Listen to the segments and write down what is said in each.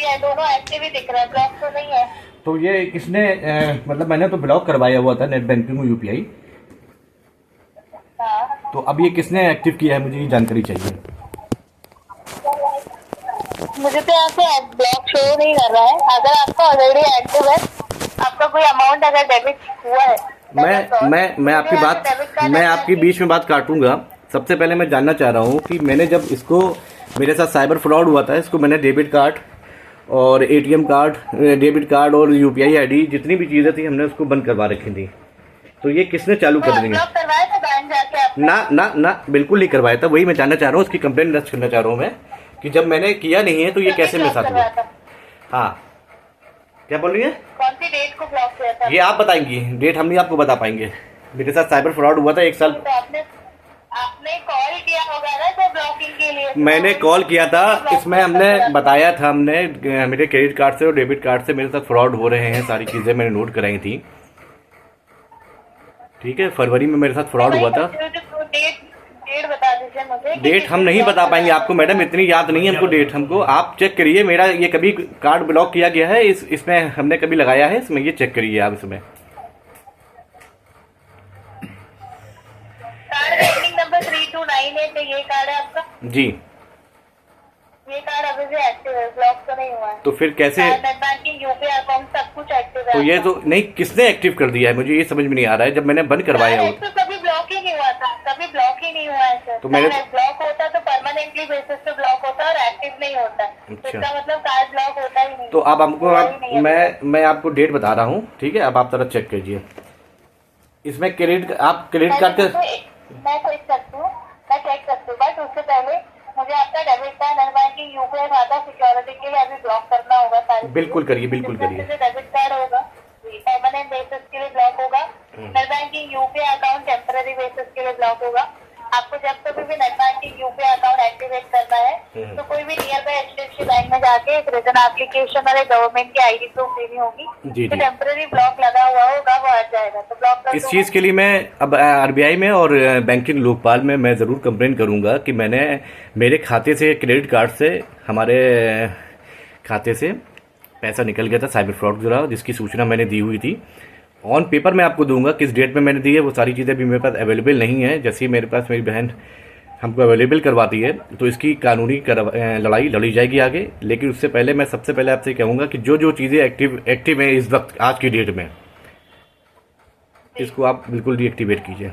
है, दोनों एक्टिव ही दिख रहा है, ब्लॉक तो नहीं है। तो ये किसने मतलब मैंने तो ब्लॉक करवाया हुआ था नेट बैंकिंग और यूपीआई। हाँ, तो अब ये किसने एक्टिव किया है, मुझे ये जानकारी चाहिए। मुझे तो यहाँ से ब्लॉक शो नहीं कर रहा है। अगर आपका ऑलरेडी एक्टिव है, आपका कोई अमाउंट अगर डेबिट हुआ है, मैं आपकी बात, मैं आपकी बीच में बात काटूंगा। सबसे पहले मैं जानना चाह रहा हूँ कि मैंने जब इसको, मेरे साथ साइबर फ्रॉड हुआ था, इसको मैंने डेबिट कार्ड और एटीएम कार्ड, डेबिट कार्ड और यूपीआई आईडी जितनी भी चीज़ें थी हमने उसको बंद करवा रखी थी। तो ये किसने चालू कर दी? ब्लॉक करवाया था बैंक जाके आपने? ना ना ना, बिल्कुल नहीं करवाया था। वही मैं जानना चाह रहा हूँ, उसकी कंप्लेंट दर्ज करना चाह रहा हूँ मैं कि जब मैंने किया नहीं है तो ये कैसे मेरे साथ हुआ। हाँ, क्या बोल रही है? कौन सी डेट को ब्लॉक किया था? ये आप बताएंगी, डेट हम नहीं आपको बता पाएंगे। मेरे साथ साइबर फ्रॉड हुआ था 1 साल। तो आपने कॉल किया होगा ना तो ब्लॉकिंग के लिए? मैंने कॉल किया था, इसमें हमने बताया था, हमने मेरे क्रेडिट कार्ड से और डेबिट कार्ड से मेरे साथ फ्रॉड हो रहे हैं, सारी चीजें मैंने नोट कराई थी। ठीक है, फरवरी में मेरे साथ फ्रॉड हुआ था। डेट बता दीजिए मुझे। डेट हम नहीं बता पाएंगे आपको मैडम, इतनी याद नहीं है हमको डेट। हमको आप चेक करिए, मेरा ये कभी कार्ड ब्लॉक किया गया है, इसमें हमने कभी लगाया है, इसमें ये चेक करिए आप इसमें। कार्ड एंडिंग नंबर 3298 है, ये कार्ड है आपका? जी, ये कार्ड अभी से एक्टिव है, ब्लॉक तो नहीं हुआ है। तो फिर कैसे? नेट बैंकिंग, यूपीआई अकाउंट सब कुछ एक्टिव है। तो ये तो नहीं, किसने एक्टिव कर दिया है मुझे ये समझ में नहीं आ रहा है। जब मैंने बंद करवाया हो तो कभी ब्लॉक ही नहीं हुआ था, कभी ब्लॉक ही नहीं हुआ है सर। तो मैंने ब्लॉक होता तो परमानेंटली बेसिस पे ब्लॉक होता और एक्टिव नहीं होता। अच्छा। इसका मतलब कार्ड ब्लॉक होता ही नहीं। तो अब हमको मैं आपको डेट बता रहा हूँ, ठीक है? अब आप जरा चेक कीजिए इसमें आप क्रेडिट कार्ड का। मैं चेक करती हूँ, मैं चेक करती हूँ, बट उससे पहले मुझे आपका debit card, net banking, UPI खाता सिक्योरिटी के लिए अभी ब्लॉक करना होगा सारी। बिल्कुल करिए, बिल्कुल करिए। डेबिट कार्ड होगा परमानेंट बेसिस के लिए ब्लॉक होगा, net banking UPI account temporary basis के लिए ब्लॉक होगा। आपको जब कभी भी net banking UPI account activate करना है तो कोई भी नियर बाय एचडीएफसी बैंक में जाके एक रिटर्न एप्लीकेशन और एक गवर्नमेंट की आईडी प्रूफ देनी होगी। जी तो जी। टेम्पररी ब्लॉक लगा हुआ होगा, वो हट जाएगा। तो ब्लॉक कर इस चीज़ के लिए मैं अब आरबीआई में और बैंकिंग लोकपाल में मैं ज़रूर कंप्लेन करूंगा कि मैंने मेरे खाते से, क्रेडिट कार्ड से, हमारे खाते से पैसा निकल गया था साइबर फ्रॉड के द्वारा, जिसकी सूचना मैंने दी हुई थी। ऑन पेपर मैं आपको दूंगा किस डेट में मैंने दी है, वो सारी चीज़ें भी मेरे पास अवेलेबल नहीं है। जैसे ही मेरे पास मेरी बहन हमको अवेलेबल करवाती है तो इसकी कानूनी लड़ाई लड़ी जाएगी आगे। लेकिन उससे पहले मैं सबसे पहले आपसे कहूँगा कि जो जो चीज़ें एक्टिव हैं इस वक्त आज की डेट में, इसको आप बिल्कुल डीएक्टिवेट कीजिए।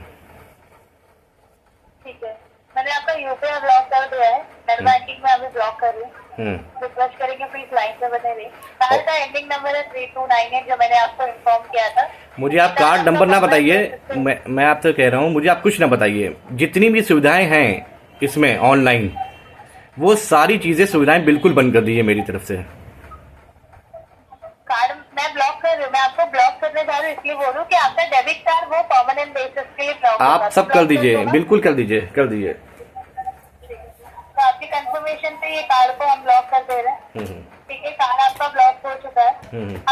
ठीक है, मैंने आपका यूपीआई ब्लॉक कर दिया है, नेट बैंकिंग में अभी ब्लॉक कर रही हूँ। रिक्वेस्ट करेंगे प्लीज लाइन पे बने रहिए। कार्ड का एंडिंग नंबर है 3298 जो मैंने आपको इन्फॉर्म किया था। मुझे आप कार्ड नंबर ना बताइए, मैं आपसे कह रहा हूँ, मुझे आप कुछ ना बताइए। जितनी भी सुविधाएं हैं इसमें ऑनलाइन, वो सारी चीजें सुविधाएं बिल्कुल बंद कर दी है मेरी तरफ से। कार्ड मैं ब्लॉक कर रही हूँ, मैं आपको ब्लॉक करने जा रही हूँ, इसलिए बोल रही हूँ कि आपका डेबिट कार्ड वो परमानेंट बेसिस के लिए ब्लॉक होगा। आप सब कर दीजिए, बिल्कुल कर दीजिए, कर दीजिए। तो आपकी कंफर्मेशन पे ये कार्ड को हम ब्लॉक कर दे रहे हैं। ठीक है, कार्ड आपका ब्लॉक हो चुका है।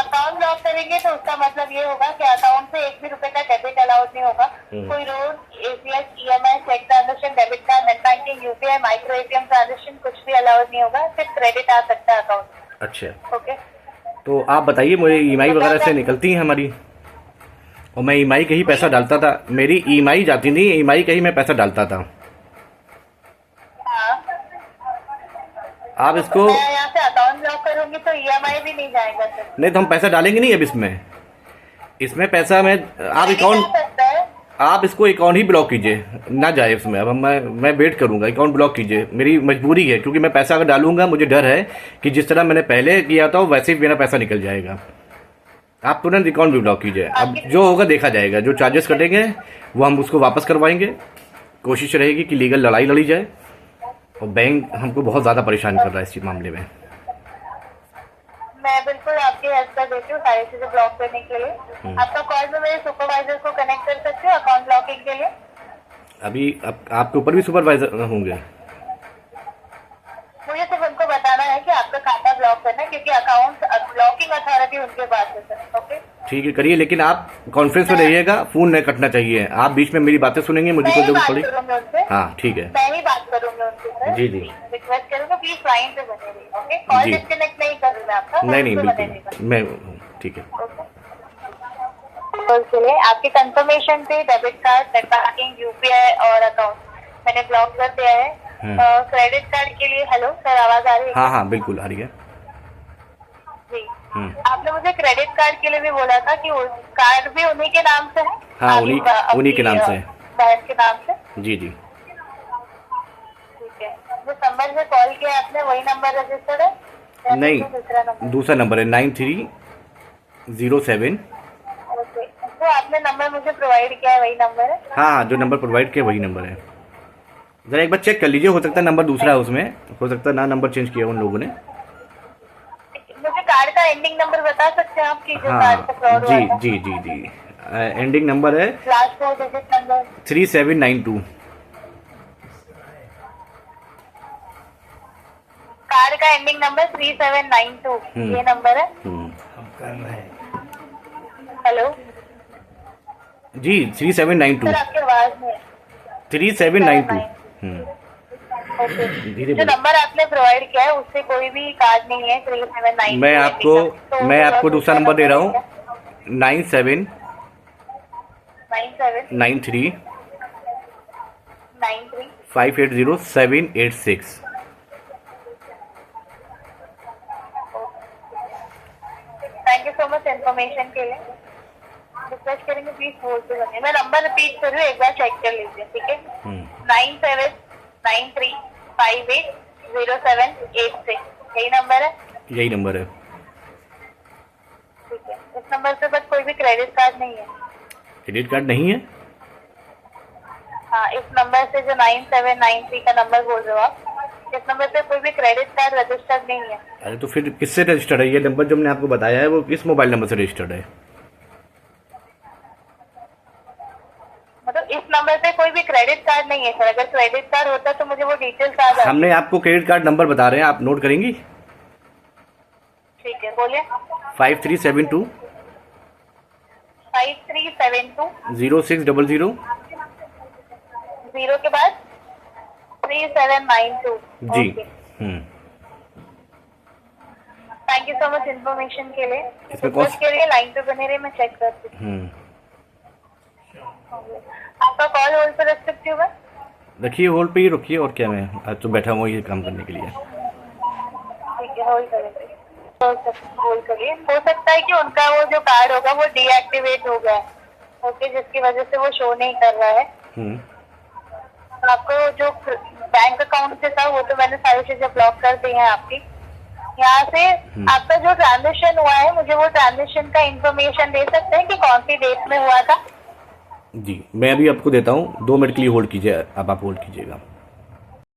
अकाउंट ब्लॉक करेंगे तो उसका मतलब ये होगा कि अकाउंट से 1 भी रुपए का डेबिट अलाउड नहीं होगा। कोई loan, ACS, EMI, cheque transaction, debit card, net banking, UPI, micro ATM transaction कुछ भी अलाउड नहीं होगा। सिर्फ क्रेडिट आ सकता है अकाउंट। अच्छा, ओके। तो आप बताइए, मुझे ईएमआई वगैरह से निकलती है हमारी, और मैं ईएमआई का ही पैसा डालता था। मेरी ईएमआई जाती नहीं, ईएमआई का ही मैं पैसा डालता था। आप इसको मैं यहाँ से अकाउंट ब्लॉक करूंगी तो ईएमआई भी नहीं जाएगा सर। नहीं, तो हम पैसा डालेंगे नहीं अब इसमें पैसा मैं, आप इसको अकाउंट ही ब्लॉक कीजिए, ना जाए उसमें। अब मैं वेट करूंगा, अकाउंट ब्लॉक कीजिए, मेरी मजबूरी है, क्योंकि मैं पैसा अगर डालूंगा मुझे डर है कि जिस तरह मैंने पहले किया था वैसे ही मेरा पैसा निकल जाएगा। आप तुरंत अकाउंट भी ब्लॉक कीजिए। अब जो होगा देखा जाएगा, जो चार्जेस कटेंगे वो हम उसको वापस करवाएंगे। कोशिश रहेगी कि लीगल लड़ाई लड़ी जाए, और बैंक हमको बहुत ज़्यादा परेशान कर रहा है इस मामले में। मैं बिल्कुल आपकी हेल्प कर देती हूँ सारी चीजें ब्लॉक करने के लिए। आपका कॉल में मेरे सुपरवाइजर को कनेक्ट कर सकती हूँ अकाउंट ब्लॉकिंग के लिए। अभी आपके ऊपर भी सुपरवाइजर होंगे? मुझे सिर्फ उनको बताना है कि आपका खाता ब्लॉक करना है, क्योंकि अकाउंट ब्लॉकिंग अथॉरिटी उनके पास है सर। ओके, ठीक है, करिए, लेकिन आप कॉन्फ्रेंस में रहिएगा, फोन नहीं कटना चाहिए। आप बीच में मेरी बातें सुनेंगे, मुझे कोई जरूरत पड़ी। हाँ ठीक है, मैं ही बात करूंगी उनसे। जी जी, रिक्वेस्ट करूंगा प्लीज लाइन पे बने रहिए। ओके, कॉल डिस्कनेक्ट नहीं कर कॉल में आपका। नहीं नहीं उसमें बिल्कुल बताइएगा। मैं ठीक है। तो उसके लिए आपके कंफर्मेशन पे debit card, net banking, UPI और अकाउंट मैंने ब्लॉक कर दिया है। क्रेडिट कार्ड के लिए, हेलो सर आवाज आ रही है? हाँ हाँ बिल्कुल आ रही है। जी, आपने मुझे क्रेडिट कार्ड के लिए भी बोला था कि कार्ड भी उन्हीं के नाम से है? हाँ उन्हीं के नाम से है। बहन के नाम से? जी जी। ठीक है, जो नंबर से कॉल किया आपने वही नंबर रजिस्टर्ड है या नहीं, दूसरा नंबर? दूसरा नंबर है 9307। ओके, तो आपने नंबर मुझे प्रोवाइड किया है वही नंबर है? हाँ जो नंबर प्रोवाइड किया वही नंबर है। जरा एक बार चेक कर लीजिए, हो सकता है नंबर दूसरा है उसमें, हो सकता है ना नंबर चेंज किया उन लोगों ने। मुझे कार्ड का एंडिंग नंबर बता सकते हैं आप कि जो कार्ड का हाँ फ्रॉड हुआ जी था? जी जी जी, एंडिंग नंबर है लास्ट 4 डिजिट नंबर 3792। कार्ड का एंडिंग नंबर 3792 ये नंबर है? हेलो जी 3792 सर, आपकी आवाज नहीं है। 3792। ओके, धीरे जो बोलो। नंबर आपने प्रोवाइड किया है उससे कोई भी कार्ड नहीं है 3792। मैं आपको दूसरा नंबर दे रहा हूँ 97 97 93 93 580 786। Thank you so much information के लिए। रिक्वेस्ट करेंगे प्लीज होल्ड पे बनिए। मैं नंबर रिपीट कर रही हूँ, एक बार चेक कर लीजिए, ठीक है? 9793580786 यही नंबर है? यही नंबर है। ठीक है, इस नंबर पे बस कोई भी क्रेडिट कार्ड नहीं है? क्रेडिट कार्ड नहीं है? हाँ, इस नंबर से जो 9793 का नंबर बोल रहे हो आप, इस नंबर पे कोई भी क्रेडिट कार्ड रजिस्टर्ड नहीं है? अरे तो फिर किससे रजिस्टर्ड है? ये नंबर जो मैंने आपको बताया है वो किस मोबाइल नंबर से रजिस्टर्ड है? मतलब इस नंबर पे कोई भी क्रेडिट कार्ड नहीं है सर। अगर क्रेडिट कार्ड होता तो मुझे वो डिटेल्स आ जाती। हमने आपको क्रेडिट कार्ड नंबर बता रहे हैं, आप नोट करेंगी? ठीक है, बोलिए। 5372 5372 0600 0 के बाद 3792। जी। Thank you so much information के लिए। इसमें रिक्वेस्ट के लिए लाइन पे बने रहिए, मैं चेक करती हूँ। आपका कॉल होल्ड पर रख सकती हूँ मैं? रखिए होल्ड पे ही रखिए, और क्या, मैं आज तो बैठा हुआ ये काम करने के लिए। ठीक है, होल्ड करेंगे। होल्ड करिए। हो सकता है कि उनका वो जो कार्ड होगा वो डीएक्टिवेट हो गया है, ओके, जिसकी वजह से वो शो नहीं कर रहा है। आपको जो बैंक अकाउंट से था वो तो मैंने सारी चीजें ब्लॉक कर दी हैं आपकी। यहाँ से आपका जो ट्रांजेक्शन हुआ है, मुझे वो ट्रांजेक्शन का इंफॉर्मेशन दे सकते हैं कि कौन सी डेट में हुआ था? जी मैं अभी आपको देता हूँ, 2 मिनट के लिए होल्ड कीजिए, अब आप होल्ड कीजिएगा।